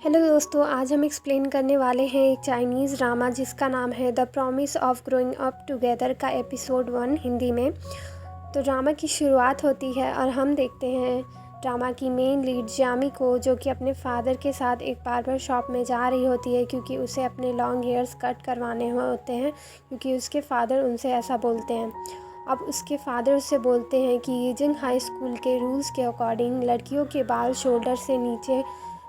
Hello दोस्तों, आज हम एक्सप्लेन करने वाले हैं एक चाइनीज़ ड्रामा जिसका नाम है the promise of growing up together का एपिसोड 1 हिंदी में। तो ड्रामा की शुरुआत होती है और हम देखते हैं ड्रामा की मेन लीड जियामी को, जो कि अपने फादर के साथ एक बार्बर शॉप में जा रही होती है क्योंकि उसे अपने लॉन्ग हेयर्स कट करवाने होते हैं, क्योंकि उसके फादर उनसे ऐसा बोलते हैं। अब उसके फादर उससे बोलते हैं कि यिजिंग हाई स्कूल के रूल्स के अकॉर्डिंग लड़कियों के बाल शोल्डर से नीचे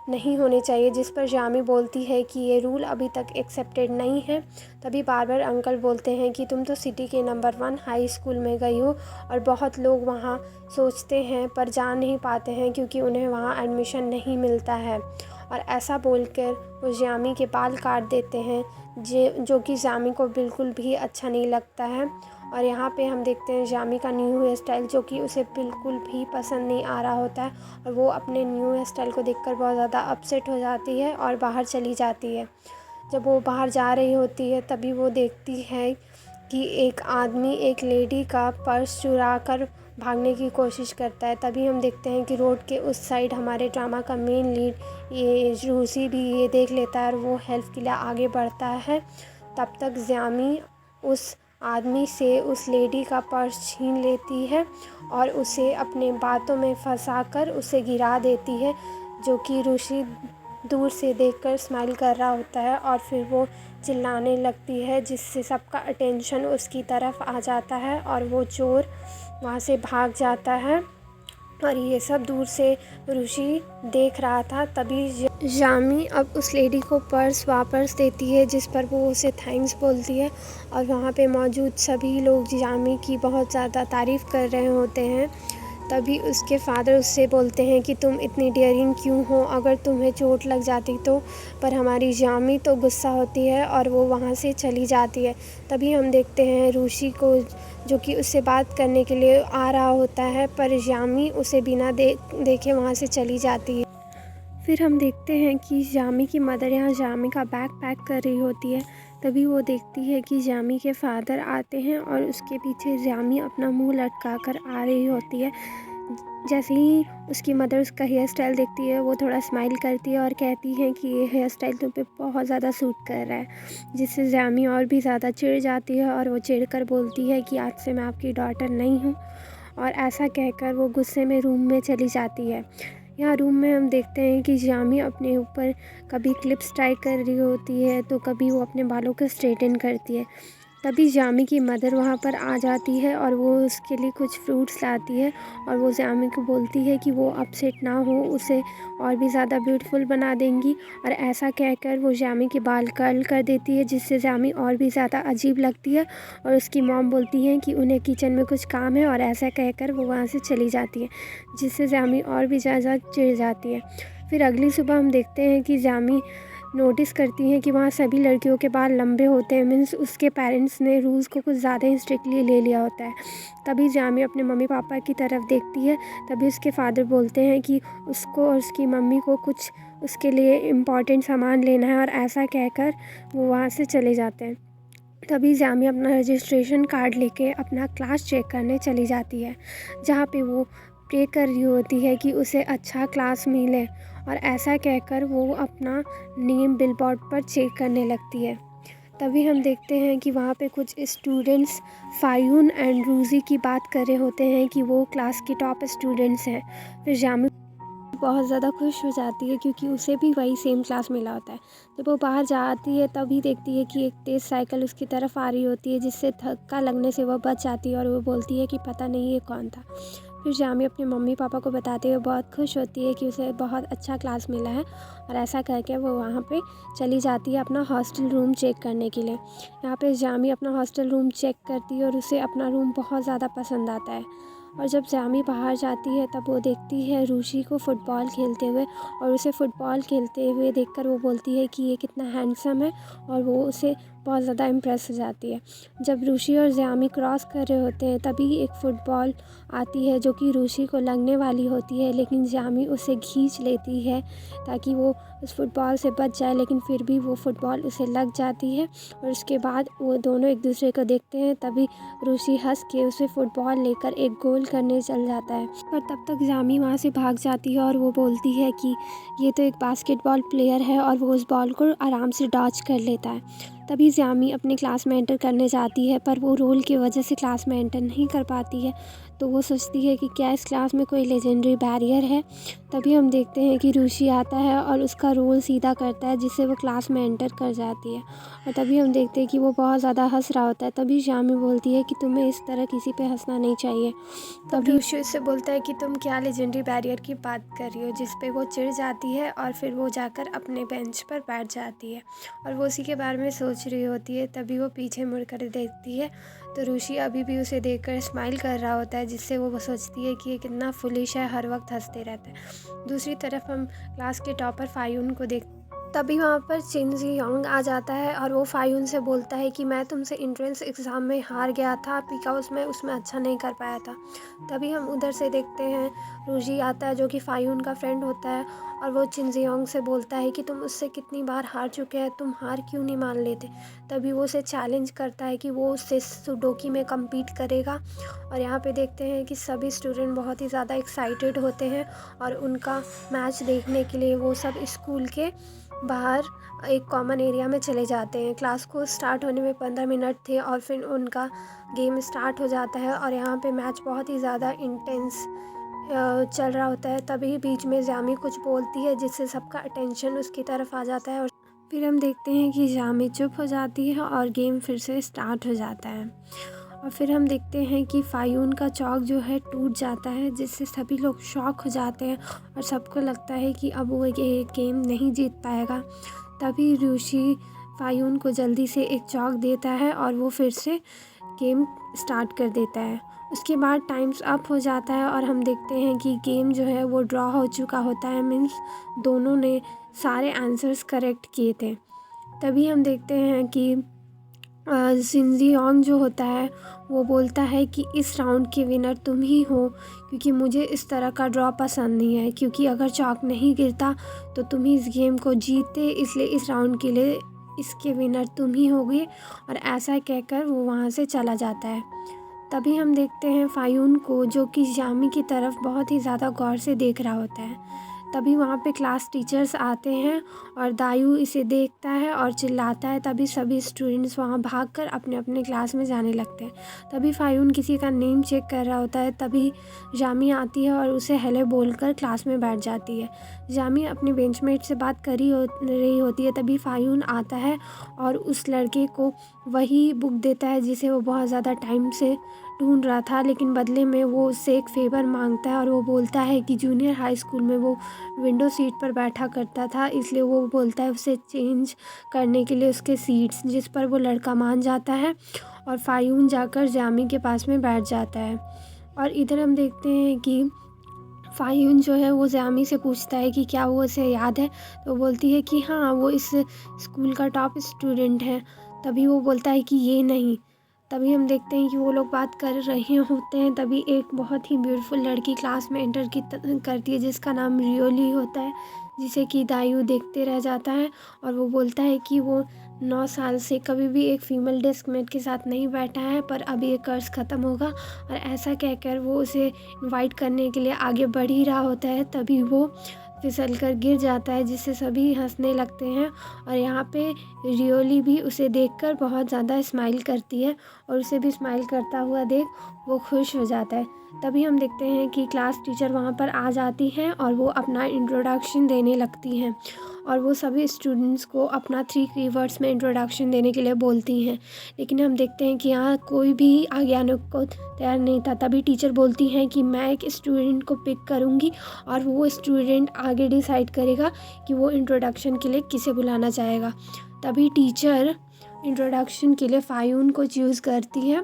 नहीं होने चाहिए, जिस पर जियामी बोलती है कि ये रूल अभी तक एक्सेप्टेड नहीं है। तभी बार्बर अंकल बोलते हैं कि तुम तो सिटी के नंबर 1 हाई स्कूल में गई हो और बहुत लोग वहाँ सोचते हैं पर जा नहीं पाते हैं क्योंकि उन्हें वहाँ एडमिशन नहीं मिलता है। और ऐसा बोलकर वो जियामी के बाल काट देते हैं, जो कि जियामी को बिल्कुल भी अच्छा नहीं लगता है। और यहाँ पे हम देखते हैं जियामी का न्यू हेयर स्टाइल, जो कि उसे बिल्कुल भी पसंद नहीं आ रहा होता है और वो अपने न्यू हेयर स्टाइल को देखकर बहुत ज़्यादा अपसेट हो जाती है और बाहर चली जाती है। जब वो बाहर जा रही होती है तभी वो देखती है कि एक आदमी एक लेडी का पर्स चुरा कर भागने की कोशिश करता है। तभी हम देखते हैं कि रोड के उस साइड हमारे ड्रामा का मेन लीड ये रूसी भी ये देख लेता है और वो हेल्प के लिए आगे बढ़ता है। तब तक जियामी उस आदमी से उस लेडी का पर्स छीन लेती है और उसे अपने बातों में फंसाकर उसे गिरा देती है, जो कि ऋषि दूर से देखकर स्माइल कर रहा होता है और फिर वो चिल्लाने लगती है, जिससे सबका अटेंशन उसकी तरफ आ जाता है और वो चोर वहाँ से भाग जाता है। और ये सब दूर से ऋषि देख रहा था। तभी जियामी अब उस लेडी को पर्स वापस देती है, जिस पर वो उसे थैंक्स बोलती है और वहाँ पे मौजूद सभी लोग जियामी की बहुत ज़्यादा तारीफ़ कर रहे होते हैं। तभी उसके फादर उससे बोलते हैं कि तुम इतनी डेयरिंग क्यों हो, अगर तुम्हें चोट लग जाती तो। पर हमारी जियामी तो गुस्सा होती है और वो वहाँ से चली जाती है। तभी हम देखते हैं ऋषि को, जो कि उससे बात करने के लिए आ रहा होता है, पर जियामी उसे बिना देखे वहाँ से चली जाती है। फिर हम देखते हैं कि जियामी की मदर यहाँ जियामी का बैग पैक कर रही होती है। तभी वो देखती है कि जियामी के फादर आते हैं और उसके पीछे जियामी अपना मुंह लटका कर आ रही होती है। जैसे ही उसकी मदर उसका हेयर स्टाइल देखती है, वो थोड़ा स्माइल करती है और कहती है कि ये हेयर स्टाइल तुम पे बहुत ज़्यादा सूट कर रहा है, जिससे जियामी और भी ज़्यादा चिढ़ जाती है और वो चिढ़ कर बोलती है कि आज से मैं आपकी डॉटर नहीं हूँ। और ऐसा कहकर वो गुस्से में रूम में चली जाती है। यहाँ रूम में हम देखते हैं कि जियामी अपने ऊपर कभी क्लिप्स ट्राई कर रही होती है तो कभी वो अपने बालों को स्ट्रेटन करती है। तभी जियामी की मदर वहाँ पर आ जाती है और वो उसके लिए कुछ फ्रूट्स लाती है और वो जियामी को बोलती है कि वो अपसेट ना हो, उसे और भी ज़्यादा ब्यूटीफुल बना देंगी। और ऐसा कहकर वो जियामी के बाल कर्ल कर देती है, जिससे जियामी और भी ज़्यादा अजीब लगती है। और उसकी मॉम बोलती है कि उन्हें किचन में कुछ काम है और ऐसा कहकर वो वहाँ से चली जाती है, जिससे जियामी और भी ज़्यादा चिढ़ जाती है। फिर अगली सुबह हम देखते हैं कि जियामी नोटिस करती हैं कि वहाँ सभी लड़कियों के बाल लंबे होते हैं, मीन्स उसके पेरेंट्स ने रूल्स को कुछ ज़्यादा ही स्ट्रिक्टली ले लिया होता है। तभी जियामी अपने मम्मी पापा की तरफ देखती है। तभी उसके फादर बोलते हैं कि उसको और उसकी मम्मी को कुछ उसके लिए इम्पॉर्टेंट सामान लेना है और ऐसा कहकर वो वहाँ से चले जाते हैं। तभी जियामी अपना रजिस्ट्रेशन कार्ड लेके अपना क्लास चेक करने चली जाती है, जहाँ पे वो प्रे कर रही होती है कि उसे अच्छा क्लास मिले। और ऐसा कहकर वो अपना नेम बिलबोर्ड पर चेक करने लगती है। तभी हम देखते हैं कि वहाँ पे कुछ स्टूडेंट्स फायून एंड रूजी की बात कर रहे होते हैं कि वो क्लास के टॉप स्टूडेंट्स हैं। फिर जियामी बहुत ज़्यादा खुश हो जाती है क्योंकि उसे भी वही सेम क्लास मिला होता है। जब वो बाहर जाती है तभी देखती है कि एक तेज़ साइकिल उसकी तरफ आ रही होती है, जिससे धक्का लगने से वह बच जाती है और वो बोलती है कि पता नहीं ये कौन था। फिर जियामी अपने मम्मी पापा को बताते हुए बहुत खुश होती है कि उसे बहुत अच्छा क्लास मिला है और ऐसा करके वो वहाँ पे चली जाती है अपना हॉस्टल रूम चेक करने के लिए। यहाँ पे जियामी अपना हॉस्टल रूम चेक करती है और उसे अपना रूम बहुत ज़्यादा पसंद आता है। और जब जियामी बाहर जाती है तब वो देखती है ऋषि को फ़ुटबॉल खेलते हुए और उसे फ़ुटबॉल खेलते हुए देखकर वो बोलती है कि ये कितना हैंडसम है और वो उसे बहुत ज़्यादा इम्प्रेस हो जाती है। जब रूशी और ज़ियामी क्रॉस कर रहे होते हैं तभी एक फ़ुटबॉल आती है जो कि रूशी को लगने वाली होती है, लेकिन ज़ियामी उसे खींच लेती है ताकि वो उस फ़ुटबॉल से बच जाए, लेकिन फिर भी वो फ़ुटबॉल उसे लग जाती है। और उसके बाद वो दोनों एक दूसरे को देखते हैं, तभी रूशी हंस के उसे फ़ुटबॉल लेकर एक गोल करने चल जाता है। पर तब तक ज़ियामी वहाँ से भाग जाती है और वो बोलती है कि ये तो एक बास्केटबॉल प्लेयर है, और वो उस बॉल को आराम से डॉच कर लेता है। तभी ज़ियामी अपनी क्लास में एंटर करने जाती है, पर वो रोल की वजह से क्लास में एंटर नहीं कर पाती है। तो वो सोचती है कि क्या इस क्लास में कोई लेजेंडरी बैरियर है। तभी हम देखते हैं कि रूशी आता है और उसका रोल सीधा करता है, जिससे वो क्लास में एंटर कर जाती है। और तभी हम देखते हैं कि वो बहुत ज़्यादा हंस रहा होता है। तभी ज़ियामी बोलती है कि तुम्हें इस तरह किसी पे हंसना नहीं चाहिए। तभी रूशी उससे बोलता है कि तुम क्या लेजेंडरी बैरियर की बात कर रही हो, जिस पे वो चिढ़ जाती है और फिर वो जाकर अपने बेंच पर बैठ जाती है और वो उसी के बारे में सोच रही होती है। तभी वो पीछे मुड़कर देखती है तो रूशी अभी भी उसे देखकर स्माइल कर रहा होता है, जिससे वो सोचती है कि ये कितना फुलिश है, हर वक्त हंसते रहता है। दूसरी तरफ हम क्लास के टॉपर फायून को तभी वहाँ पर चिन जी योंग आ जाता है और वो फायून से बोलता है कि मैं तुमसे एंट्रेंस एग्ज़ाम में हार गया था बिकॉज मैं उसमें अच्छा नहीं कर पाया था। तभी हम उधर से देखते हैं रूजी आता है जो कि फायून का फ्रेंड होता है और वो चिन जी योंग से बोलता है कि तुम उससे कितनी बार हार चुके हैं, तुम हार क्यों नहीं मान लेते। तभी वो उसे चैलेंज करता है कि वो उससे सुडोकी में कम्पीट करेगा। और यहाँ पे देखते हैं कि सभी स्टूडेंट बहुत ही ज़्यादा एक्साइटेड होते हैं और उनका मैच देखने के लिए वो सब स्कूल के बाहर एक कॉमन एरिया में चले जाते हैं। क्लास को स्टार्ट होने में 15 मिनट थे और फिर उनका गेम स्टार्ट हो जाता है और यहाँ पे मैच बहुत ही ज़्यादा इंटेंस चल रहा होता है। तभी बीच में ज़ियामी कुछ बोलती है जिससे सबका अटेंशन उसकी तरफ आ जाता है और फिर हम देखते हैं कि ज़ियामी चुप हो जाती है और गेम फिर से स्टार्ट हो जाता है। और फिर हम देखते हैं कि फायून का चौक जो है टूट जाता है, जिससे सभी लोग शॉक हो जाते हैं और सबको लगता है कि अब वो ये गेम नहीं जीत पाएगा। तभी रूशी फायून को जल्दी से एक चौक देता है और वो फिर से गेम स्टार्ट कर देता है। उसके बाद टाइम्स अप हो जाता है और हम देखते हैं कि गेम जो है वो ड्रॉ हो चुका होता है, मीन्स दोनों ने सारे आंसर्स करेक्ट किए थे। तभी हम देखते हैं कि जिन योंग जो होता है वो बोलता है कि इस राउंड के विनर तुम ही हो, क्योंकि मुझे इस तरह का ड्रॉ पसंद नहीं है, क्योंकि अगर चौक नहीं गिरता तो तुम ही इस गेम को जीतते, इसलिए इस राउंड के लिए इसके विनर तुम ही होगे। और ऐसा कहकर वो वहाँ से चला जाता है। तभी हम देखते हैं फायून को जो कि ज़ियामी की तरफ बहुत ही ज़्यादा गौर से देख रहा होता है। तभी वहाँ पे क्लास टीचर्स आते हैं और दायू इसे देखता है और चिल्लाता है। तभी सभी स्टूडेंट्स वहाँ भागकर अपने अपने क्लास में जाने लगते हैं। तभी फायून किसी का नेम चेक कर रहा होता है। तभी ज़ियामी आती है और उसे हेलो बोलकर क्लास में बैठ जाती है। ज़ियामी अपने बेंचमेट से बात कर रही होती है। तभी फायून आता है और उस लड़के को वही बुक देता है जिसे वो बहुत ज़्यादा टाइम से ढूंढ रहा था, लेकिन बदले में वो उससे एक फेवर मांगता है और वो बोलता है कि जूनियर हाई स्कूल में वो विंडो सीट पर बैठा करता था, इसलिए वो बोलता है उसे चेंज करने के लिए उसके सीट्स, जिस पर वो लड़का मान जाता है और फायून जाकर ज़ियामी के पास में बैठ जाता है। और इधर हम देखते हैं कि फायून जो है वो ज़ियामी से पूछता है कि क्या वो उसे याद है, तो बोलती है कि हाँ, वो इस स्कूल का टॉप स्टूडेंट है। तभी वो बोलता है कि ये नहीं। तभी हम देखते हैं कि वो लोग बात कर रहे होते हैं। तभी एक बहुत ही ब्यूटीफुल लड़की क्लास में एंटर करती है जिसका नाम रियोली होता है, जिसे कि दायू देखते रह जाता है और वो बोलता है कि वो 9 साल से कभी भी एक फ़ीमेल डेस्कमेट के साथ नहीं बैठा है, पर अब ये कर्ज ख़त्म होगा। और ऐसा कहकर वो उसे इनवाइट करने के लिए आगे बढ़ ही रहा होता है। तभी वो फिसल कर गिर जाता है, जिससे सभी हंसने लगते हैं। और यहाँ पे रियोली भी उसे देखकर बहुत ज़्यादा स्माइल करती है और उसे भी स्माइल करता हुआ देख वो खुश हो जाता है। तभी हम देखते हैं कि क्लास टीचर वहाँ पर आ जाती हैं और वो अपना इंट्रोडक्शन देने लगती हैं और वो सभी स्टूडेंट्स को अपना 3 कीवर्ड्स में इंट्रोडक्शन देने के लिए बोलती हैं। लेकिन हम देखते हैं कि यहाँ कोई भी आगे आने को तैयार नहीं था। तभी टीचर बोलती हैं कि मैं एक स्टूडेंट को पिक करूँगी और वो स्टूडेंट आगे डिसाइड करेगा कि वो इंट्रोडक्शन के लिए किसे बुलाना चाहेगा। तभी टीचर इंट्रोडक्शन के लिए फायून को चूज़ करती है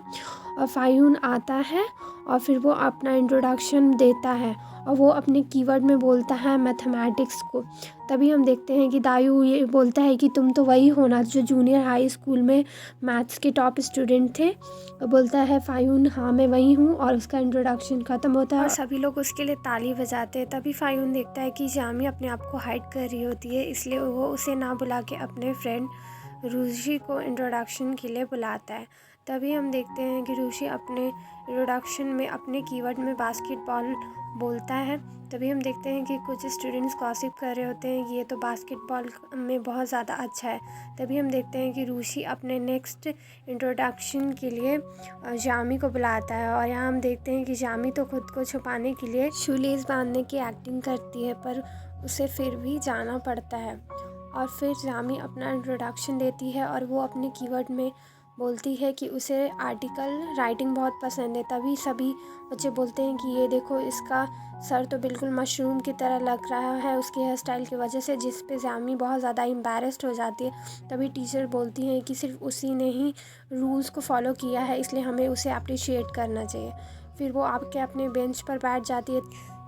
और फ़ायून आता है और फिर वो अपना इंट्रोडक्शन देता है और वो अपने कीवर्ड में बोलता है मैथमेटिक्स को। तभी हम देखते हैं कि दायू ये बोलता है कि तुम तो वही हो ना जो जूनियर हाई स्कूल में मैथ्स के टॉप स्टूडेंट थे। और बोलता है फ़ायून हाँ मैं वही हूँ, और उसका इंट्रोडक्शन ख़त्म होता है और सभी लोग उसके लिए ताली बजाते हैं। तभी फ़ायून देखता है कि जामी अपने आप को हाइड कर रही होती है, इसलिए वो उसे ना बुला के अपने फ्रेंड रूशी को इंट्रोडक्शन के लिए बुलाता है। तभी हम देखते हैं कि रूशी अपने इंट्रोडक्शन में अपने कीवर्ड में बास्केटबॉल बोलता है। तभी हम देखते हैं कि कुछ स्टूडेंट्स गॉसिप कर रहे होते हैं कि ये तो बास्केटबॉल में बहुत ज़्यादा अच्छा है। तभी हम देखते हैं कि रूशी अपने नेक्स्ट इंट्रोडक्शन के लिए जामी को बुलाता है, और यहाँ हम देखते हैं कि जामी तो खुद को छुपाने के लिए शूलेस बांधने की एक्टिंग करती है, पर उसे फिर भी जाना पड़ता है। और फिर जामी अपना इंट्रोडक्शन देती है और वो अपने कीवर्ड में बोलती है कि उसे आर्टिकल राइटिंग बहुत पसंद है। तभी सभी बच्चे बोलते हैं कि ये देखो इसका सर तो बिल्कुल मशरूम की तरह लग रहा है उसके हेयर स्टाइल की वजह से, जिस पे जामी बहुत ज़्यादा एम्बैरेस्ड हो जाती है। तभी टीचर बोलती हैं कि सिर्फ उसी ने ही रूल्स को फॉलो किया है, इसलिए हमें उसे अप्रिशिएट करना चाहिए। फिर वो आके अपने बेंच पर बैठ जाती है।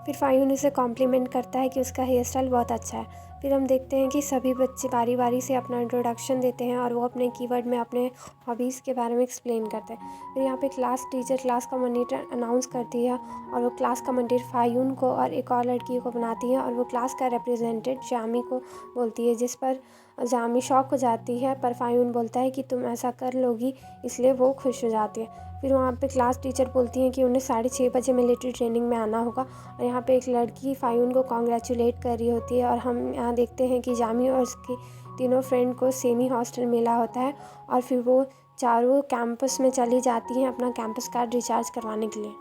फिर फ़ायून उसे कॉम्प्लीमेंट करता है कि उसका हेयर स्टाइल बहुत अच्छा है। फिर हम देखते हैं कि सभी बच्चे बारी बारी से अपना इंट्रोडक्शन देते हैं और वो अपने कीवर्ड में अपने हॉबीज़ के बारे में एक्सप्लेन करते हैं। फिर यहाँ पे क्लास टीचर क्लास का मॉनिटर अनाउंस करती है और वो क्लास का मॉनिटर फ़ायून को और एक और लड़की को बनाती है और वो क्लास का रिप्रेजेंटेटिव जामी को बोलती है, जिस पर जामी शॉक हो जाती है। पर फ़ायून बोलता है कि तुम ऐसा कर लोगी, इसलिए वो खुश हो जाती है। फिर वहाँ पे क्लास टीचर बोलती हैं कि उन्हें 6:30 बजे मिलिट्री ट्रेनिंग में आना होगा, और यहाँ पे एक लड़की फ़ायून को कॉन्ग्रेचुलेट कर रही होती है। और हम यहाँ देखते हैं कि जामी और उसकी तीनों फ्रेंड को सेम ही हॉस्टल मिला होता है, और फिर वो चारों कैंपस में चली जाती हैं अपना कैंपस कार्ड रिचार्ज करवाने के लिए।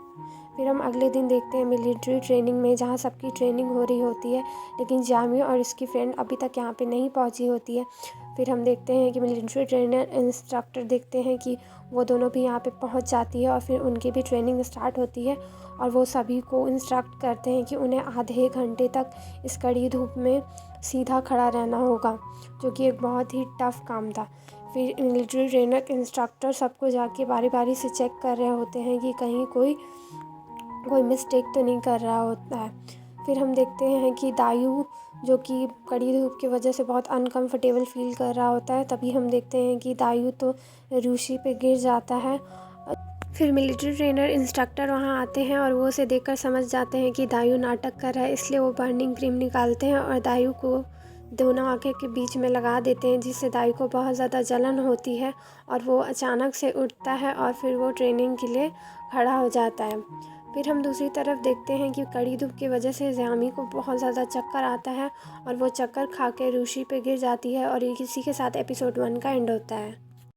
फिर हम अगले दिन देखते हैं मिलिट्री ट्रेनिंग में, जहाँ सबकी ट्रेनिंग हो रही होती है, लेकिन जामी और उसकी फ्रेंड अभी तक यहाँ पे नहीं पहुँची होती है। फिर हम देखते हैं कि मिलिट्री ट्रेनर इंस्ट्रक्टर देखते हैं कि वो दोनों भी यहाँ पे पहुँच जाती है, और फिर उनकी भी ट्रेनिंग स्टार्ट होती है। और वो सभी को इंस्ट्रक्ट करते हैं कि उन्हें आधे घंटे तक इस कड़ी धूप में सीधा खड़ा रहना होगा, जो कि एक बहुत ही टफ़ काम था। फिर मिलिट्री ट्रेनर इंस्ट्रक्टर सबको जाके बारी बारी से चेक कर रहे होते हैं कि कहीं कोई मिस्टेक तो नहीं कर रहा होता है। फिर हम देखते हैं कि दायू, जो कि कड़ी धूप की वजह से बहुत अनकंफर्टेबल फील कर रहा होता है, तभी हम देखते हैं कि दायू तो रूशी पे गिर जाता है। फिर मिलिट्री ट्रेनर इंस्ट्रक्टर वहाँ आते हैं और वो उसे देखकर समझ जाते हैं कि दायू नाटक कर रहा है, इसलिए वो बर्निंग क्रीम निकालते हैं और दायू को दोनों आंखें के बीच में लगा देते हैं, जिससे दायू को बहुत ज़्यादा जलन होती है और वो अचानक से उठता है और फिर वो ट्रेनिंग के लिए खड़ा हो जाता है। फिर हम दूसरी तरफ देखते हैं कि कड़ी धूप की वजह से जामी को बहुत ज़्यादा चक्कर आता है और वो चक्कर खा के रूशी पे गिर जाती है, और इसी के साथ एपिसोड 1 का एंड होता है।